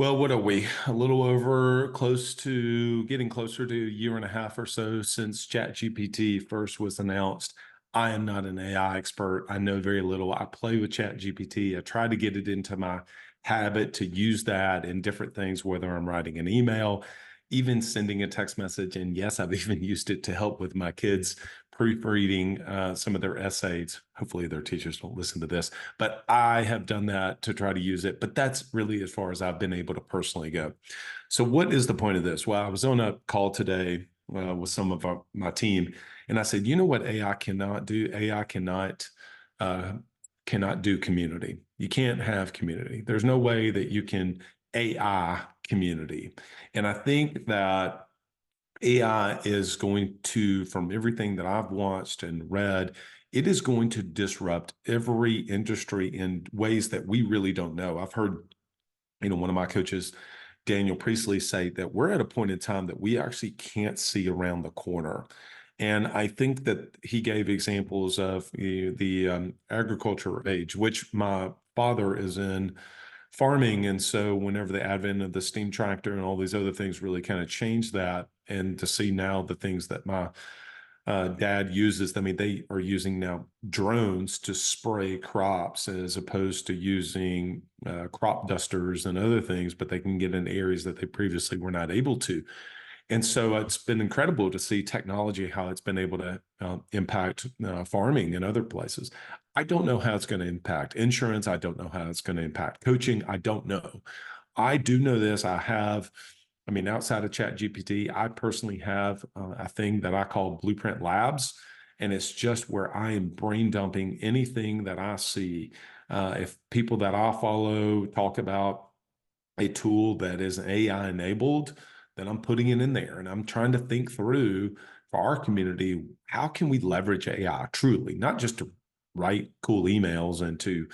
Well, what are we? A little over close to getting closer to a year and a half or so since ChatGPT first was announced. I am not an AI expert. I know very little. I play with ChatGPT. I try to get it into my habit to use that in different things, whether I'm writing an email, even sending a text message. And yes, I've even used it to help with my kids proofreading some of their essays. Hopefully, their teachers don't listen to this, but I have done that to try to use it. But that's really as far as I've been able to personally go. So, what is the point of this? Well, I was on a call today with some of my team, and I said, you know what AI cannot do? AI uh, cannot do community. You can't have community. There's no way that you can AI community. And I think that AI is going to, from everything that I've watched and read, it is going to disrupt every industry in ways that we really don't know. I've heard, one of my coaches, Daniel Priestley, say that we're at a point in time that we actually can't see around the corner. And I think that he gave examples of the agriculture age, which my father is in farming. And so whenever the advent of the steam tractor and all these other things really kind of changed that, and to see now the things that my dad uses, I mean, they are using now drones to spray crops as opposed to using crop dusters and other things, but they can get in areas that they previously were not able to. And so it's been incredible to see technology, how it's been able to impact farming and other places. I don't know how it's going to impact insurance. I don't know how it's going to impact coaching. I don't know. I do know this. I mean, outside of ChatGPT, I personally have a thing that I call Blueprint Labs. And it's just where I am brain dumping anything that I see. If people that I follow talk about a tool that is AI enabled, then I'm putting it in there and I'm trying to think through for our community, how can we leverage AI truly, not just to write cool emails and to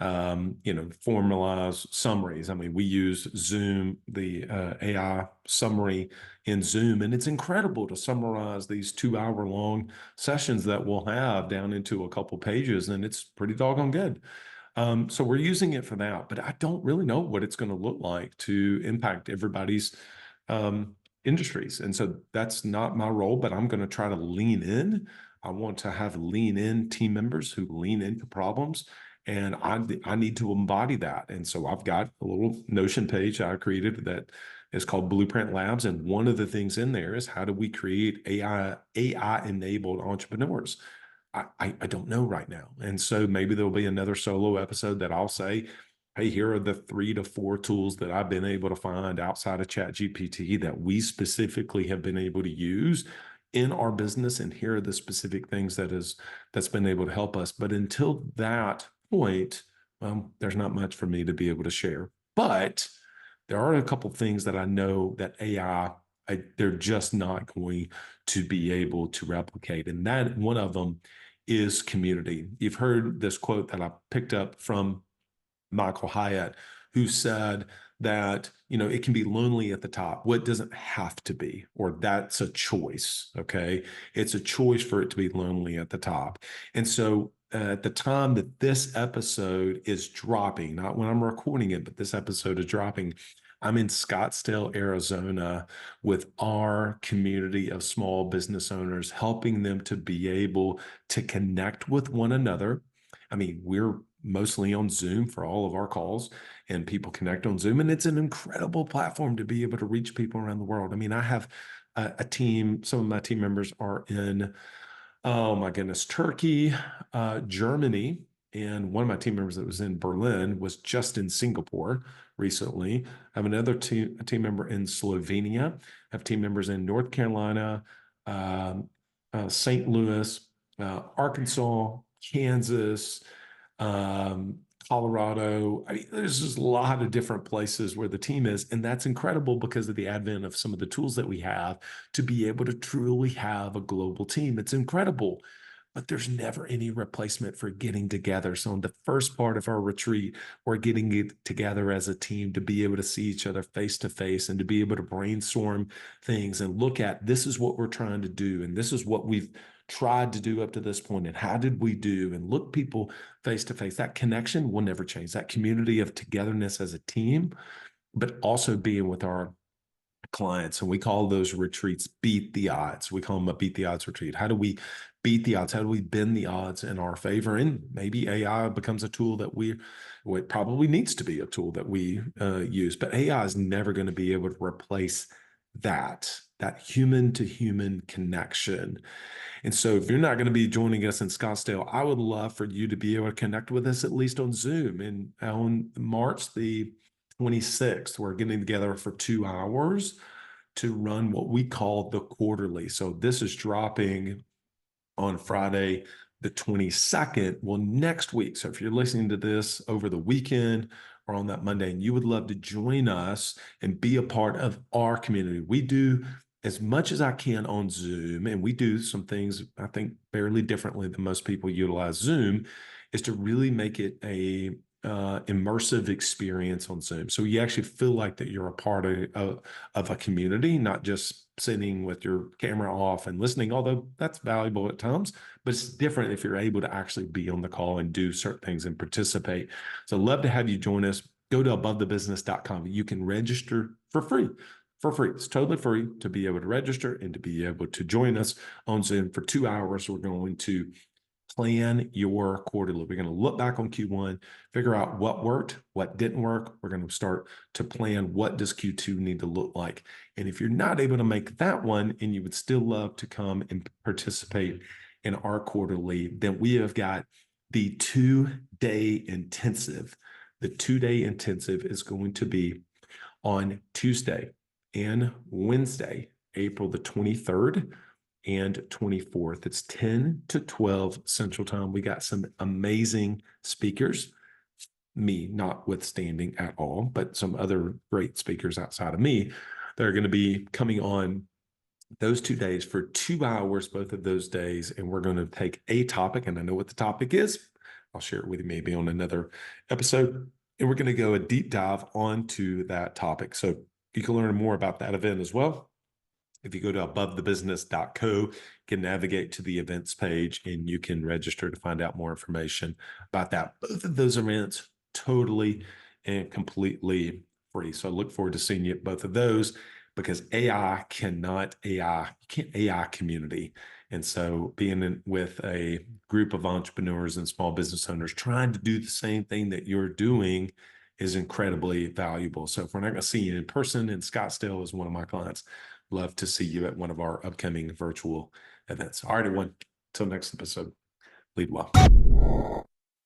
formalize summaries. I mean, we use Zoom, the AI summary in Zoom, and it's incredible to summarize these 2 hour long sessions that we'll have down into a couple pages, and it's pretty doggone good. So we're using it for that, but I don't really know what it's going to look like to impact everybody's industries. And so that's not my role, but I'm going to try to lean in. I want to have lean in team members who lean into problems. And I need to embody that. And so I've got a little Notion page I created that is called Blueprint Labs. And one of the things in there is how do we create AI enabled entrepreneurs? I don't know right now. And so maybe there'll be another solo episode that I'll say, hey, here are the 3 to 4 tools that I've been able to find outside of ChatGPT that we specifically have been able to use in our business. And here are the specific things that's been able to help us. But until that point, there's not much for me to be able to share. But there are a couple things that I know that they're just not going to be able to replicate. And that one of them is community. You've heard this quote that I picked up from Michael Hyatt, who said that, it can be lonely at the top. What doesn't have to be, or that's a choice. Okay. It's a choice for it to be lonely at the top. And so at the time that this episode is dropping, not when I'm recording it, but this episode is dropping, I'm in Scottsdale, Arizona, with our community of small business owners, helping them to be able to connect with one another. I mean, we're mostly on Zoom for all of our calls, and people connect on Zoom, and it's an incredible platform to be able to reach people around the world. I mean, I have a team, some of my team members are in, oh my goodness, Turkey, Germany, and one of my team members that was in Berlin was just in Singapore recently. I have another team member in Slovenia. I have team members in North Carolina, um, St. Louis, Arkansas, Kansas, Colorado. I mean, there's just a lot of different places where the team is. And that's incredible because of the advent of some of the tools that we have to be able to truly have a global team. It's incredible. But there's never any replacement for getting together. So, in the first part of our retreat, we're getting it together as a team to be able to see each other face to face and to be able to brainstorm things and look at this is what we're trying to do. And this is what we've tried to do up to this point. And how did we do? And look people face to face. That connection will never change. That community of togetherness as a team but also being with our clients. And we call those retreats Beat the Odds. We call them a Beat the Odds retreat. How do we beat the odds? How do we bend the odds in our favor? And maybe AI becomes a tool that it probably needs to be a tool that we use, but AI is never going to be able to replace that human to human connection. And so if you're not going to be joining us in Scottsdale, I would love for you to be able to connect with us at least on Zoom. And on March the 26th, we're getting together for 2 hours to run what we call the quarterly. So this is dropping on Friday, the 22nd. Well, next week. So if you're listening to this over the weekend or on that Monday, and you would love to join us and be a part of our community, we do as much as I can on Zoom, and we do some things I think fairly differently than most people utilize Zoom, is to really make it a immersive experience on Zoom. So you actually feel like that you're a part of a community, not just sitting with your camera off and listening, although that's valuable at times, but it's different if you're able to actually be on the call and do certain things and participate. So I'd love to have you join us. Go to abovethebusiness.com. You can register for free. For free. It's totally free to be able to register and to be able to join us on Zoom for 2 hours. We're going to plan your quarterly. We're going to look back on Q1, figure out what worked, what didn't work. We're going to start to plan what does Q2 need to look like. And if you're not able to make that one and you would still love to come and participate in our quarterly, then we have got the 2-day intensive. The 2-day intensive is going to be on Tuesday and Wednesday, April the 23rd and 24th. It's 10 to 12 Central Time. We got some amazing speakers, me notwithstanding at all, but some other great speakers outside of me that are going to be coming on those 2 days for 2 hours, both of those days. And we're going to take a topic, and I know what the topic is. I'll share it with you maybe on another episode. And we're going to go a deep dive onto that topic. So you can learn more about that event as well. If you go to abovethebusiness.co, you can navigate to the events page and you can register to find out more information about that. Both of those events totally and completely free. So I look forward to seeing you at both of those, because you can't AI community. And so being with a group of entrepreneurs and small business owners trying to do the same thing that you're doing is incredibly valuable. So if we're not going to see you in person, in Scottsdale is one of my clients, love to see you at one of our upcoming virtual events. All right, everyone. Until next episode, lead well.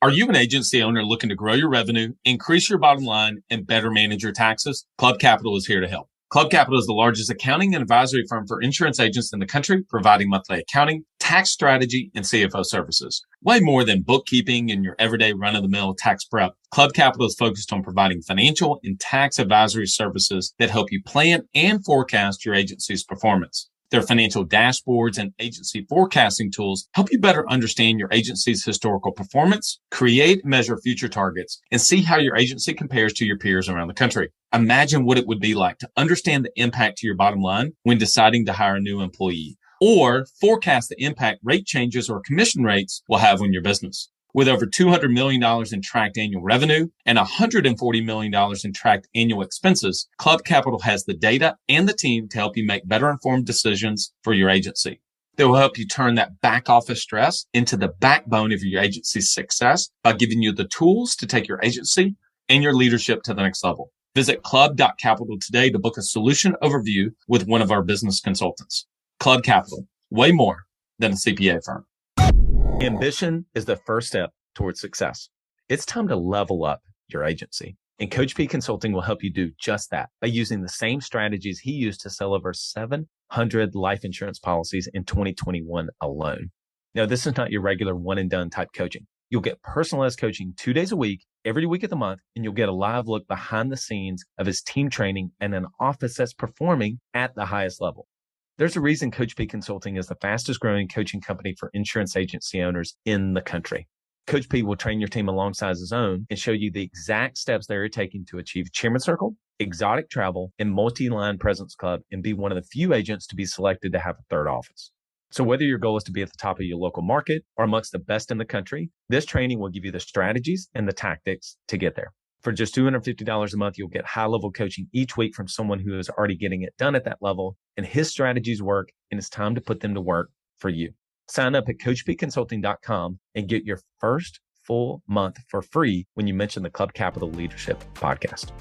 Are you an agency owner looking to grow your revenue, increase your bottom line, and better manage your taxes? Club Capital is here to help. Club Capital is the largest accounting and advisory firm for insurance agents in the country, providing monthly accounting, tax strategy, and CFO services. Way more than bookkeeping and your everyday run-of-the-mill tax prep, Club Capital is focused on providing financial and tax advisory services that help you plan and forecast your agency's performance. Their financial dashboards and agency forecasting tools help you better understand your agency's historical performance, create and measure future targets, and see how your agency compares to your peers around the country. Imagine what it would be like to understand the impact to your bottom line when deciding to hire a new employee, or forecast the impact rate changes or commission rates will have on your business. With over $200 million in tracked annual revenue and $140 million in tracked annual expenses, Club Capital has the data and the team to help you make better informed decisions for your agency. They will help you turn that back office stress into the backbone of your agency's success by giving you the tools to take your agency and your leadership to the next level. Visit club.capital today to book a solution overview with one of our business consultants. Club Capital, way more than a CPA firm. Ambition is the first step towards success. It's time to level up your agency. And Coach P Consulting will help you do just that by using the same strategies he used to sell over 700 life insurance policies in 2021 alone. Now, this is not your regular one and done type coaching. You'll get personalized coaching 2 days a week, every week of the month, and you'll get a live look behind the scenes of his team training and an office that's performing at the highest level. There's a reason Coach P Consulting is the fastest growing coaching company for insurance agency owners in the country. Coach P will train your team alongside his own and show you the exact steps they're taking to achieve Chairman Circle, exotic travel, and multi-line presence club, and be one of the few agents to be selected to have a third office. So whether your goal is to be at the top of your local market or amongst the best in the country, this training will give you the strategies and the tactics to get there. For just $250 a month, you'll get high-level coaching each week from someone who is already getting it done at that level, and his strategies work, and it's time to put them to work for you. Sign up at coachpconsulting.com and get your first full month for free when you mention the Club Capital Leadership Podcast.